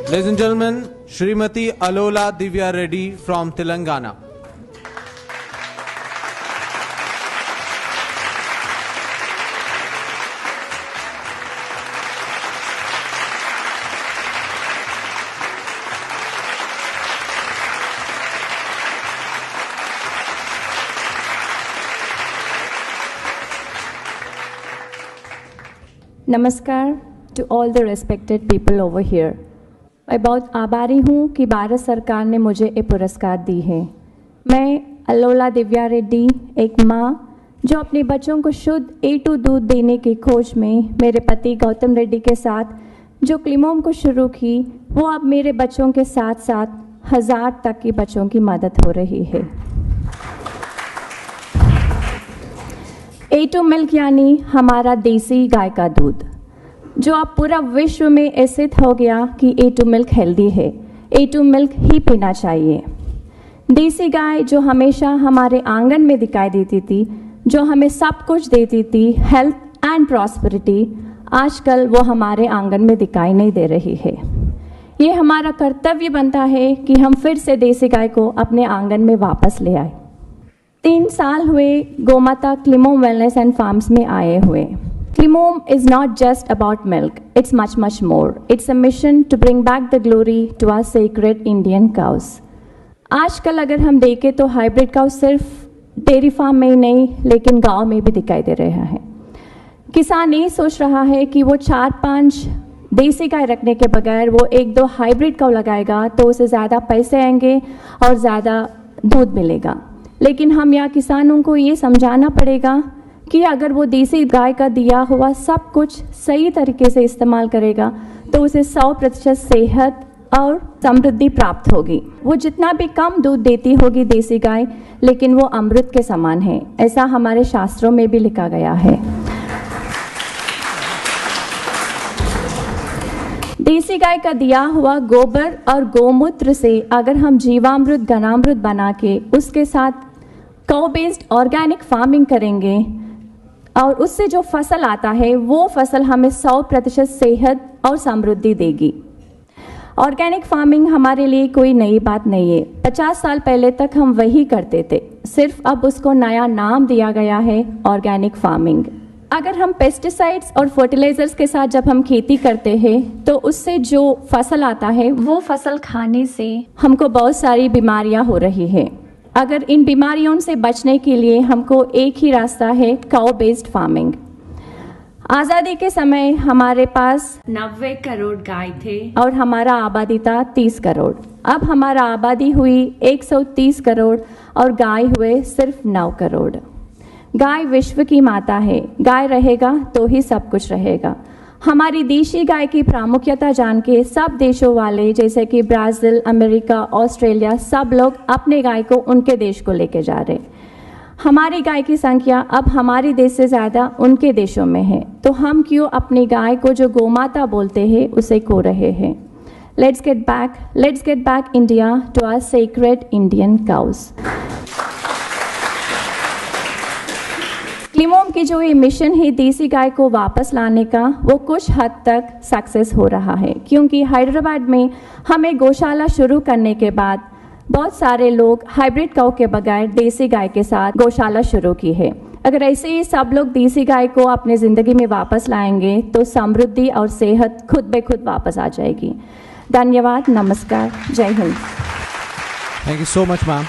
Ladies and gentlemen, Srimati Alola Divya Reddy from Telangana. नमस्कार to all the respected people over here. मैं बहुत आभारी हूँ कि भारत सरकार ने मुझे ये पुरस्कार दी है। मैं अलोला दिव्या रेड्डी, एक माँ जो अपने बच्चों को शुद्ध A2 दूध देने की खोज में मेरे पति गौतम रेड्डी के साथ जो क्लिमोम को शुरू की, वो अब मेरे बच्चों के साथ साथ 1000 तक के बच्चों की मदद हो रही है। A2 मिल्क यानी हमारा देसी गाय का दूध, जो अब पूरा विश्व में ऐसे हो गया कि A2 मिल्क हेल्दी है, A2 मिल्क ही पीना चाहिए। देसी गाय जो हमेशा हमारे आंगन में दिखाई देती थी, जो हमें सब कुछ देती थी, हेल्थ एंड प्रॉस्पेरिटी, आजकल वो हमारे आंगन में दिखाई नहीं दे रही है। ये हमारा कर्तव्य बनता है कि हम फिर से देसी गाय को अपने आंगन में वापस ले आए। 3 साल हुए गोमाता क्लिमोम वेलनेस एंड फार्म्स में आए हुए। Climome is not just about milk, it's much more. It's a mission to bring back the glory to our sacred Indian cows. आजकल अगर हम देखें तो हाइब्रिड काउ सिर्फ डेयरी फार्म में ही नहीं, लेकिन गांव में भी दिखाई दे रहा है। किसान ये सोच रहा है कि वो 4-5 देसी गाय रखने के बगैर वो 1-2 हाइब्रिड काउ लगाएगा तो उसे ज़्यादा पैसे आएंगे और ज़्यादा दूध मिलेगा। लेकिन हम यहाँ किसानों को ये समझाना पड़ेगा कि अगर वो देसी गाय का दिया हुआ सब कुछ सही तरीके से इस्तेमाल करेगा तो उसे 100% सेहत और समृद्धि प्राप्त होगी। वो जितना भी कम दूध देती होगी देसी गाय, लेकिन वो अमृत के समान है, ऐसा हमारे शास्त्रों में भी लिखा गया है। देसी गाय का दिया हुआ गोबर और गोमूत्र से अगर हम जीवामृत, घनामृत बना के उसके साथ काउ बेस्ड ऑर्गेनिक फार्मिंग करेंगे और उससे जो फसल आता है वो फसल हमें 100% सेहत और समृद्धि देगी। ऑर्गेनिक फार्मिंग हमारे लिए कोई नई बात नहीं है। 50 साल पहले तक हम वही करते थे, सिर्फ अब उसको नया नाम दिया गया है ऑर्गेनिक फार्मिंग। अगर हम पेस्टिसाइड्स और फर्टिलाइजर्स के साथ जब हम खेती करते हैं तो उससे जो फसल आता है वो फसल खाने से हमको बहुत सारी बीमारियां हो रही है। अगर इन बीमारियों से बचने के लिए हमको एक ही रास्ता है, काउ बेस्ड फार्मिंग। आज़ादी के समय हमारे पास 90 करोड़ गाय थे और हमारा आबादी था 30 करोड़। अब हमारा आबादी हुई 130 करोड़ और गाय हुए सिर्फ 9 करोड़। गाय विश्व की माता है, गाय रहेगा तो ही सब कुछ रहेगा। हमारी देशी गाय की प्रामुख्यता जान के सब देशों वाले जैसे कि ब्राज़ील, अमेरिका, ऑस्ट्रेलिया, सब लोग अपने गाय को उनके देश को लेके जा रहे। हमारी गाय की संख्या अब हमारे देश से ज़्यादा उनके देशों में है, तो हम क्यों अपनी गाय को जो गोमाता बोलते हैं उसे खो रहे हैं। Let's get back India to our sacred Indian cows. क्लिमोम की जो ये मिशन है देसी गाय को वापस लाने का, वो कुछ हद तक सक्सेस हो रहा है, क्योंकि हैदराबाद में हमें गौशाला शुरू करने के बाद बहुत सारे लोग हाइब्रिड काउ के बगैर देसी गाय के साथ गौशाला शुरू की है। अगर ऐसे ही सब लोग देसी गाय को अपने ज़िंदगी में वापस लाएंगे तो समृद्धि और सेहत खुद ब खुद वापस आ जाएगी। धन्यवाद, नमस्कार, जय Hind. Thank you so much, ma'am.